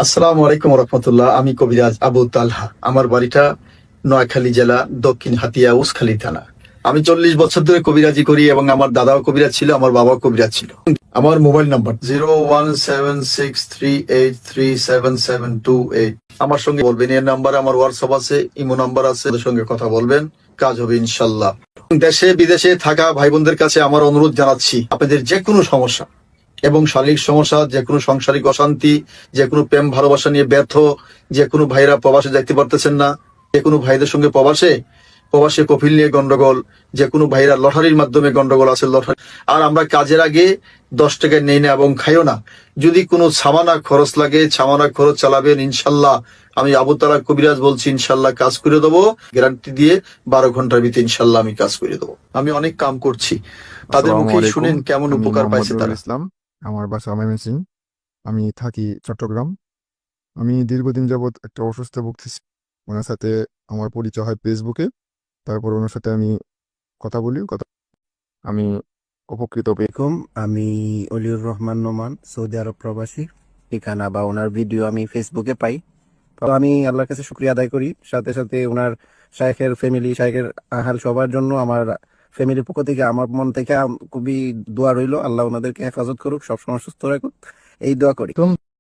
আসসালামু আলাইকুম রহমতুল্লাহ। আমি কবিরাজ আবু তালহা। আমার বাড়িটা নোয়াখালী জেলা, দক্ষিণ হাতিয়া, উসখালী থানা। আমি 40 বছর ধরে কবিরাজি করি এবং আমার দাদাও কবিরাজ ছিল, আমার বাবাও কবিরাজ ছিল। আমার মোবাইল নাম্বার 017633377728। আমার সঙ্গে বলবেন, এর নাম্বার আমার হোয়াটসঅ্যাপ আছে, ইমো নাম্বার আছে, ওদের সঙ্গে কথা বলবেন, কাজ হবে ইনশাল্লাহ। দেশে বিদেশে থাকা ভাই বোনদের কাছে আমার অনুরোধ জানাচ্ছি, আপনাদের যে কোনো সমস্যা এবং শারীরিক সমস্যা, যে কোনো সাংসারিক অশান্তি, যে কোনো প্রেম ভালোবাসা নিয়ে ব্যর্থ, যে কোনো ভাইরা প্রবাসে যাইতে পারতেছেন না, যে কোনো ভাইদের সঙ্গে প্রবাসে কফিল নিয়ে গন্ডগোল, যে কোনো ভাইরা লটারির মাধ্যমে গন্ডগোল আছে, লটারি। আর আমরা কাজের আগে 10 টাকা নেই না এবং খাইও না। যদি কোনো সামানা খরচ লাগে, সামানা খরচ চালাবেন ইনশাল্লাহ। আমি আবু তালা কবিরাজ বলছি, ইনশাল্লাহ কাজ করে দেবো, গ্যারান্টি দিয়ে 12 ঘন্টার ভিতরে ইনশাল্লাহ আমি কাজ করে দেবো। আমি অনেক কাম করছি, তাদের আসসালামু মুখেই আলাইকুম। শুনেন কেমন আমি উপকার মোহাম্মদ পাইছে রবিউল তারা। ইসলাম। আমার বাসা ময়মনসিংহ। আমি থাকি চট্টগ্রাম। আমি দীর্ঘদিন যাবৎ একটা অসুস্থ ভুগতেছি। ওনার সাথে আমার পরিচয় হয় ফেসবুকে। তারপর ওনার সাথে আমি কথা বলি। আমি উপকৃত পেয়ে আলাইকুম, আমি অলিউর রহমান নোমান, সৌদি আরব প্রবাসী। ঠিকানা বা ওনার ভিডিও আমি ফেসবুকে পাই। তো আমি আল্লাহর কাছে শুকরিয়া আদায় করি। সাথে সাথে ওনার শায়েখের ফ্যামিলি, শায়েখের আহাল সবার জন্য আমার ফ্যামিলির পক্ষ থেকে, আমার মন থেকে খুবই দোয়া রইল। আল্লাহ ওনাদেরকে হেফাজত করুক, সবসময় সুস্থ রাখুক, এই দোয়া করি।